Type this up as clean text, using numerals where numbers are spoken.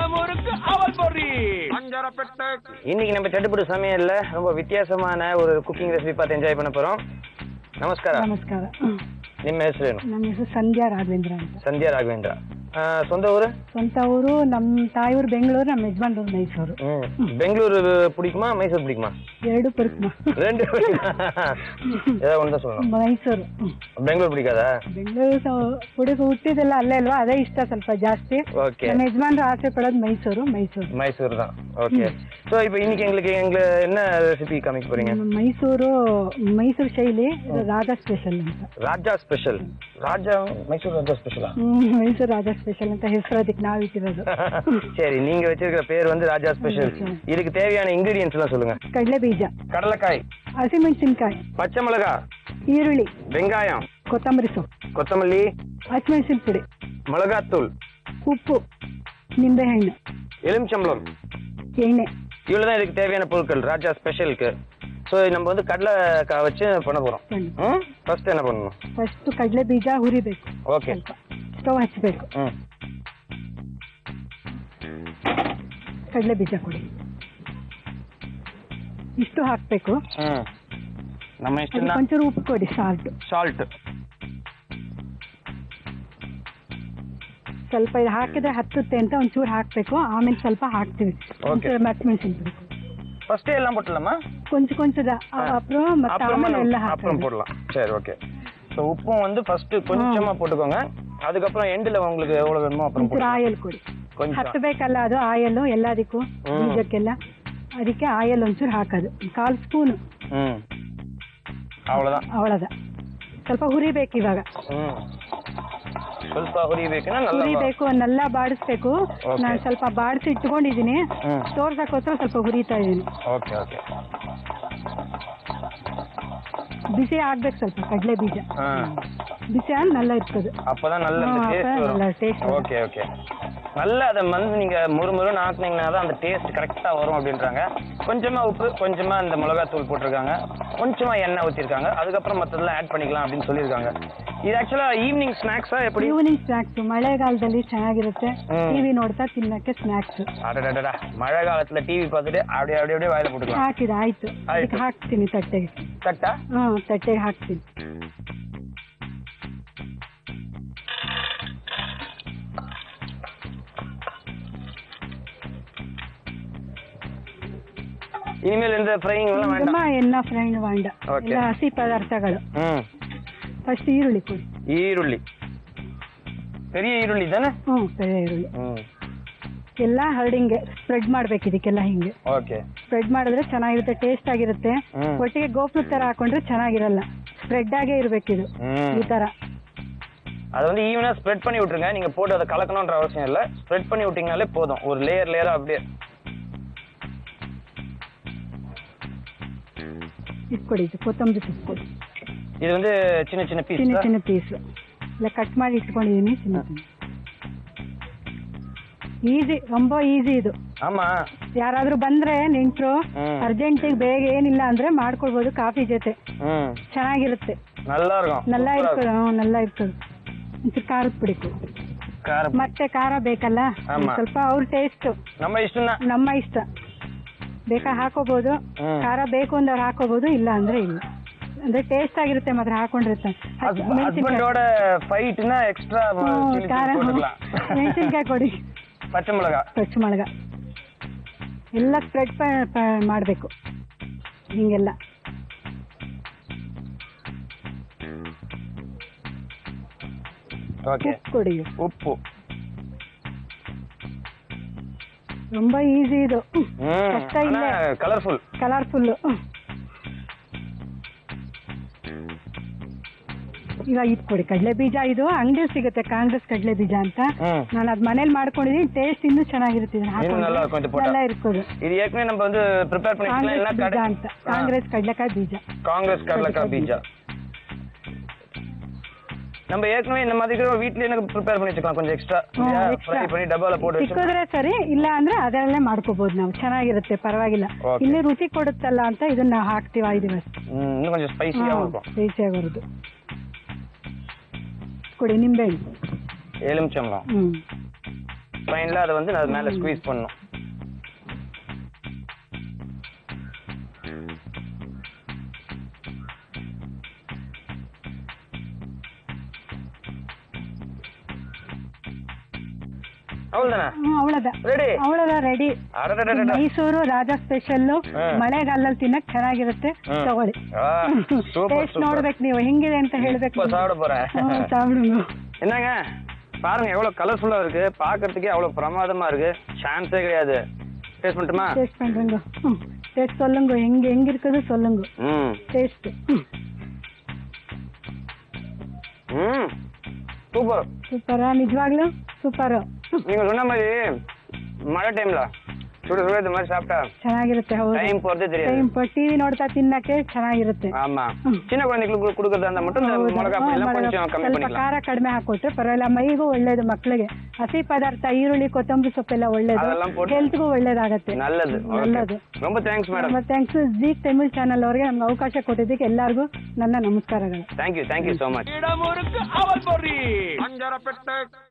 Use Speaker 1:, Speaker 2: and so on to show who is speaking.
Speaker 1: நம்மூருக்கு அவல் பொரி அஞ்சரப்பெட்டை.
Speaker 2: இன்னைக்கு நம்ம சட்டுப்பட்டு சமையல்ல ரொம்ப வித்தியாசமான ஒரு குக்கிங் ரெசிபி பார்த்து என்ஜாய் பண்ண போறோம். ನಮಸ್ಕಾರ.
Speaker 3: ನಮಸ್ಕಾರ.
Speaker 2: ನಿಮ್ಮ ಹೆಸರೇನು?
Speaker 3: ನಮ್ಮ ಹೆಸರು ಸಂಧ್ಯಾ ರಾಘವೇಂದ್ರ ಅಂತ.
Speaker 2: ಸಂಧ್ಯಾ ರಾಘವೇಂದ್ರ. ಸ್ವಂತ ಊರು? ಸ್ವಂತ
Speaker 3: ಊರು ನಮ್ಮ ತಾಯಿಯವರು ಬೆಂಗಳೂರು, ನಮ್ಮ ಯಜಮಾನರು ಮೈಸೂರು.
Speaker 2: பெங்களூரு பிடிக்குமா மைசூர் பிடிக்குமா?
Speaker 3: ಎರಡು பிடிக்குமா?
Speaker 2: ரெண்டு ஏதாவது ஒன்று சொல்லணும்.
Speaker 3: ಮೈಸೂರು.
Speaker 2: ಬೆಂಗಳೂರು பிடிக்காதா?
Speaker 3: ಬೆಂಗಳೂರು ಹುಟ್ಟಿದೆಲ್ಲ ಅಲ್ಲೇ ಅಲ್ವಾ, ಅದೇ ಇಷ್ಟ ಸ್ವಲ್ಪ ಜಾಸ್ತಿ. ನಮ್ಮ ಯಜಮಾನರು ಆಸೆ ಪಡೋದು ಮೈಸೂರು.
Speaker 2: ಮೈಸೂರು தான். ಓಕೆ. ஸோ இப்போ இன்னைக்கு எங்களுக்கு என்ன ரெசிபி காமிக்க போறீங்க?
Speaker 3: ಮೈಸೂರು ಶೈಲಿ ರಾಜಾ ಸ್ಪೆಷಲ್ ಅಂತ.
Speaker 2: ರಾಜಾ ಸ್ಪೆಷಲ್. ಮೈಸೂರು ರಾಜಾ ಸ್ಪೆಷಲಾ?
Speaker 3: ಮೈಸೂರು ರಾಜಾ ಸ್ಪೆಷಲ್ ಅಂತ ಹೆಸರು ಅದಕ್ಕೆ ನಾವು ಇಟ್ಟಿರೋದು.
Speaker 2: சரி, நீங்க வச்சிருக்கிற பேர் வந்து ராஜா ஸ்பெஷல். இதுக்கு தேவையான இன்கிரிடியன்ஸ் எல்லாம் சொல்லுங்க.
Speaker 3: ಕಡಲೆ ಬೀಜ,
Speaker 2: கடலைக்காய்,
Speaker 3: ಹಸಿಮೆಣಸಿನಕಾಯಿ,
Speaker 2: பச்சை மிளகாய்,
Speaker 3: ಈರುಳ್ಳಿ,
Speaker 2: வெங்காயம்,
Speaker 3: ಕೊತ್ತಂಬರಿ ಸೊಪ್ಪು,
Speaker 2: கொத்தமல்லி,
Speaker 3: ಹಸಿಮೆಣಸಿನ ಪುಡಿ,
Speaker 2: மிளகாத்தூள்,
Speaker 3: ಉಪ್ಪು, ನಿಂಬೆಹಣ್ಣು,
Speaker 2: எலுமிச்சம்பழம்,
Speaker 3: ಎಣ್ಣೆ.
Speaker 2: இவ்வளவுதான் இதுக்கு தேவையான பொருட்கள் ராஜா ஸ்பெஷலுக்கு. ஸோ நம்ம வந்து கடலைக்காய் வச்சு பண்ண போறோம். ஃபர்ஸ்ட் என்ன பண்ணணும்?
Speaker 3: ಫಸ್ಟ್ ಕಡಲೆ ಬೀಜ ಹುರಿಬೇಕು.
Speaker 2: ಓಕೆ.
Speaker 3: ಸ್ಟವ್ ಹಚ್ಚಬೇಕು. ಕಡಲೆ ಬೀಜ ಕೊಡಿ, ಇಷ್ಟು ಹಾಕ್ಬೇಕು.
Speaker 2: ನಮ್ಮ ಇಷ್ಟನ್ನ
Speaker 3: ಒಂಚೂರು ಉಪ್ಪು ಕೊಡಿ, ಸಾಲ್ಟ್. ಸ್ವಲ್ಪ ಇದು ಹಾಕಿದ್ರೆ ಹತ್ತುತ್ತೆ ಅಂತ ಒಂಚೂರು ಹಾಕ್ಬೇಕು, ಆಮೇಲೆ ಸ್ವಲ್ಪ ಹಾಕ್ತಿವಿ. ಹಸಿಮೆಣಸಿನ ಪುಡಿ
Speaker 2: ஃபர்ஸ்ட் எல்லாம் போட்டுலாமா?
Speaker 3: கொஞ்சம் அப்புறம்
Speaker 2: அப்புறம் போடலாம். சரி, ஓகே. ஸோ உப்பும் வந்து ஃபர்ஸ்ட் கொஞ்சமா போட்டுக்கோங்க, அதுக்கப்புறம் எண்டில் உங்களுக்கு எவ்வளவு வேணுமோ அப்புறம்
Speaker 3: ಆಯಲ್ ಕೊಡಿ. ಹತ್ತಬೇಕಲ್ಲ ಅದು ಆಯಲ್ ಎಲ್ಲದಕ್ಕೂ, ಬೀಜಕ್ಕೆಲ್ಲ. ಅದಕ್ಕೆ ಆಯಲ್ ಒಂಚೂರು ಹಾಕೋದು, 1/4 ಸ್ಪೂನ್. ಅವಳದ ಸ್ವಲ್ಪ ಹುರಿಬೇಕು ಇವಾಗ.
Speaker 2: ಸ್ವಲ್ಪ ಹುರಿಬೇಕು,
Speaker 3: ನೆಲ್ಲ ಬಾಡಿಸ್ಬೇಕು. ನಾನು ಸ್ವಲ್ಪ ಬಾಡಿಸಿ ಇಟ್ಕೊಂಡಿದ್ದೀನಿ, ತೋರ್ಸಕ್ಕೋಸ್ಕರ ಸ್ವಲ್ಪ ಹುರಿತಾ ಇದ್ದೀನಿ. ಬಿಸಿ ಆಗ್ಬೇಕು ಸ್ವಲ್ಪ ಕಡಲೆ ಬೀಜ. ಬಿಸಿ ಆಗಿ நல்லா இருக்குது.
Speaker 2: அப்பதான் நல்ல டேஸ்ட். ஓகே. நல்லா அதை வந்து நீங்க முறுமுறுன்னு ஆக்குனீங்கன்னா தான் அந்த டேஸ்ட் கரெக்டா வரும் அப்படின்றாங்க. கொஞ்சமா உப்பு, கொஞ்சமா இந்த மிளகாத்தூள் போட்டிருக்காங்க, கொஞ்சமா எண்ணெய் ஊற்றிருக்காங்க, அதுக்கப்புறம் மற்றதெல்லாம் ஆட் பண்ணிக்கலாம் அப்படின்னு சொல்லியிருக்காங்க. ಇದು ಆಕ್ಚುಲಿ ಈವ್ನಿಂಗ್ ಸ್ನಾಕ್ಸಾ? ಎಪ್ಪಡಿ
Speaker 3: ಈವ್ನಿಂಗ್ ಸ್ನಾಕ್ಸ್, ಮಳೆಗಾಲದಲ್ಲಿ ಚೆನ್ನಾಗಿರುತ್ತೆ. ಟಿವಿ ನೋಡ್ತಾ ತಿನ್ನಕ್ಕೆ ಸ್ನಾಕ್ಸ್.
Speaker 2: ಅಡಡಡ, ಮಳೆಗಾಲத்துல ಟಿವಿ பார்த்துட்டு அப்படியே வாயில போட்டுக்கலாம்.
Speaker 3: ಹಾಕಿದ ಆಯ್ತು. ಅದಕ್ಕೆ ಹಾಕ್ತೀನಿ ತಟ್ಟೆಗೆ. ತಟ್ಟೆಗೆ ಹಾಕ್ತೀನಿ.
Speaker 2: இனிமேல் இந்த ஃப்ரையிங் எல்லாம் வேண்டாம்.
Speaker 3: என்ன ஃப்ரையிங் வேண்டாம், ಎಲ್ಲ ಹಸಿ ಪದಾರ್ಥಗಳು. ಫಸ್ಟ್ ಈರುಳ್ಳಿ ಕೊಡಿ. ಈರುಳ್ಳಿ,
Speaker 2: பெரிய ಈರುಳ್ಳಿ தானே?
Speaker 3: பெரிய ಈರುಳ್ಳಿ. ಎಲ್ಲ ಹರಡಿಂಗೆ ಸ್ಪ್ರೆಡ್ ಮಾಡ್ಬೇಕು ಇದಕ್ಕೆಲ್ಲ. ಹಿಂಗೆ ಸ್ಪ್ರೆಡ್ ಮಾಡಿದ್ರೆ ಚೆನ್ನಾಗಿರುತ್ತೆ, ಟೇಸ್ಟ್ ಆಗಿರುತ್ತೆ. ಒಟ್ಟಿಗೆ ಗೋಪುರ ತರ ಹಾಕೊಂಡ್ರೆ ಚೆನ್ನಾಗಿರಲ್ಲ, ಸ್ಪ್ರೆಡ್ ಆಗೇ ಇರ್ಬೇಕು ಇದು ಈ ತರ.
Speaker 2: அதை வந்து ஈவனா ஸ்ப்ரெட் பண்ணி விட்டுருங்க. நீங்க போட்டு அதை கலக்கணும்ன்ற அவசியம் இல்லை, ஸ்ப்ரெட் பண்ணி விட்டீங்கனாலே போதும். ஒரு லேயரா அப்படியே
Speaker 3: ಇಟ್ಕೊಡಿ. ಇದು ಕೊತ್ತಂಬರಿ ಸೊಪ್ಪು ಕೊಡಿ.
Speaker 2: ಇದು வந்து சின்ன பீஸ்
Speaker 3: ಇಲ್ಲ ಕಟ್ ಮಾಡಿ ಇಟ್ಕೊಂಡಿದ್ದೀನಿ. ಈಸಿ, ரொம்ப ಈಸಿ ಇದು. ಯಾರಾದ್ರೂ ಬಂದ್ರೆ ನೆಂಟ್ರು ಅರ್ಜೆಂಟಿಗೆ ಬೇಗ ಏನಿಲ್ಲ ಅಂದ್ರೆ ಮಾಡ್ಕೊಳ್ಬಹುದು ಕಾಫಿ ಜೊತೆ. ಚೆನ್ನಾಗಿರುತ್ತೆ, ನಲ್ಲ ಇರ್ತದೆ. ಒಂಚೂರು ಖಾರದ ಪುಡಿ ಕೊಡಿ. ಮತ್ತೆ ಖಾರ ಬೇಕಲ್ಲ ಸ್ವಲ್ಪ, ಅವ್ರ ಟೇಸ್ಟ್. ನಮ್ಮ ಇಷ್ಟ ಬೇಕಾ ಹಾಕೋಬಹುದು. ಖಾರ ಬೇಕು ಅಂದ್ರೆ ಹಾಕೋಬಹುದು, ಇಲ್ಲ ಅಂದ್ರೆ ಇಲ್ಲ. ಅಂದ್ರೆ ಟೇಸ್ಟ್ ಆಗಿರುತ್ತೆ ಮಾತ್ರ ಹಾಕೊಂಡಿರುತ್ತೆ. ಮೆಣಸಿನ್ಕಾಯಿ ಕೊಡಿ,
Speaker 2: ಪಚ್ಚ
Speaker 3: ಮಿಳಗ ಎಲ್ಲ ಸ್ಪ್ರೆಡ್ ಮಾಡಬೇಕು ಹಿಂಗೆಲ್ಲ. ಕೊಡಿ
Speaker 2: ಉಪ್ಪು.
Speaker 3: ரொம்ப ಈಸಿ ಇದು, ಕಷ್ಟ ಇಲ್ಲ. ಕಲರ್ಫುಲ್. ಈಗ ಇಟ್ಕೊಡಿ ಕಡಲೆ ಬೀಜ. ಇದು ಅಂಗಡಿ ಸಿಗುತ್ತೆ, ಕಾಂಗ್ರೆಸ್ ಕಡಲೆ ಬೀಜ ಅಂತ. ನಾನು ಅದ್ ಮನೇಲಿ ಮಾಡ್ಕೊಂಡಿದೀನಿ, ಟೇಸ್ಟ್ ಇನ್ನೂ ಚೆನ್ನಾಗಿರುತ್ತೆ. ಎಲ್ಲ ಇರ್ತದೆ. ಅಂತ ಕಾಂಗ್ರೆಸ್ ಕಡಲೆಕಾಯಿ ಬೀಜ.
Speaker 2: நம்ம ஏற்கனவே இந்த மாதிரி வீட்லயே ப்ரிப்பேர் பண்ணி வச்சுக்கலாம், கொஞ்சம் எக்ஸ்ட்ரா ಫ್ರೈ பண்ணி ಡಬ್ಬಾல போட்டு
Speaker 3: ಸಿಕ್ಕಿದ್ರೆ ಸರಿ, ಇಲ್ಲ ಅಂದ್ರೆ ಅದರಲ್ಲೇ ಮಾಡ್ಕೋಬಹುದು ನಾವು. ಚೆನ್ನಾಗಿರುತ್ತೆ, ಪರವಾಗಿಲ್ಲ. ಇಲ್ಲಿ ರುಚಿ ಕೊಡುತ್ತಲ್ಲ ಅಂತ ಇದನ್ನ ನಾವು ಹಾಕ್ತೀವಿ. 5 ದಿವಸ
Speaker 2: ಇನ್ನೂ ಕೊಂಚ
Speaker 3: ಸ್ಪೈಸಿಯಾಗಿ ಬರುತ್ತೆ. ಕೊಡಿ ನಿಂಬೆಹಣ್ಣು,
Speaker 2: ಎಲುಮಿಚಂಬಳಂ, ஃபைனலா அதை வந்து அது மேல ஸ்குவீஸ் பண்ணணும்.
Speaker 3: ಅவ்வಳೋದಾ ರೆಡಿ. ಮೈಸೂರು ರಾಜಾ ಸ್ಪೆಷಲ್, ಮಳೆಗಾಲದಲ್ಲಿ ತಿನ್ನಕ್ ಚೆನ್ನಾಗಿರುತ್ತೆ, ತಗೊಳ್ಳಿ. ಟೇಸ್ಟ್ ನೋಡ್ಬೇಕು ನೀವು ಹೆಂಗಿದೆ ಅಂತ ಹೇಳ್ಬೇಕು. சாப்பிடுங்க.
Speaker 2: என்னங்க பாருங்க எவ்வளவு கலர்ஃபுல்லா இருக்கு, பாக்கிறதுக்கே அவ்வளவு பிரமாதமா இருக்கு, சான்ஸே கிடையாது. டேஸ்ட் பண்ணட்டுமா?
Speaker 3: டேஸ்ட் பண்றேங்க. டேஸ்ட் சொல்லுங்க, எங்க இருக்குது சொல்லுங்க. Taste
Speaker 2: super.
Speaker 3: சூப்பரா? ನಿಜವಾಗ್ಲೂ ಸೂಪರ್.
Speaker 2: நீங்க சொன்ன மாதிரி ಮಳೆ ಟೈಮ್ಲ ಸುಡು ಸುಡು மாதிரி சாப்பிட்டா ಚೆನ್ನಾಗಿರುತ್ತೆ. ಹೌದು, ಟೈಮ್ போறதே தெரியாது. ಟೈಮ್ ಟಿವಿ ನೋಡ್ತಾ ತಿನ್ನಕ್ಕೆ ಚೆನ್ನಾಗಿರುತ್ತೆ. ಆமா, ಚಿನ್ನ ಕುழந்தைகளுக்கு கொடுக்கறதா இருந்தா மட்டும் இந்த மிளகாய் பொடி எல்லாம் கொஞ்சம் ಕಮ್ಮಿ பண்ணிக்கலாம். ಖಾರ ಕಡಿಮೆ ಹಾಕೋಟ್ರೆ ಪರವಾಗಿಲ್ಲ, ಮೈಗೂ ಒಳ್ಳೇದು, ಮಕ್ಕಳಿಗೆ ಹಸಿ ಪದಾರ್ಥ ಈರುಳ್ಳಿ ಕೊತ್ತಂಬರಿ ಸೊಪ್ಪೆಲ್ಲ ಒಳ್ಳೇದು, ಹೆಲ್ತ್ಗೂ ಒಳ್ಳೇದಾಗತ್ತೆ. ನಲ್ಲದು ನಲ್ಲದು. ரொம்ப thanks madam. Thanks Zee Tamil channel ಅವರಿಗೆ ನಮ್ಗೆ ಅವಕಾಶ ಕೊಟ್ಟಿದ್ದಕ್ಕೆ ಎಲ್ಲರಿಗೂ ನನ್ನ ನಮಸ್ಕಾರಗಳು. Thank you so much.
Speaker 1: ಅವಲ್ ಬರ್ರಿ ಅಂಜರಪೇಟೆ.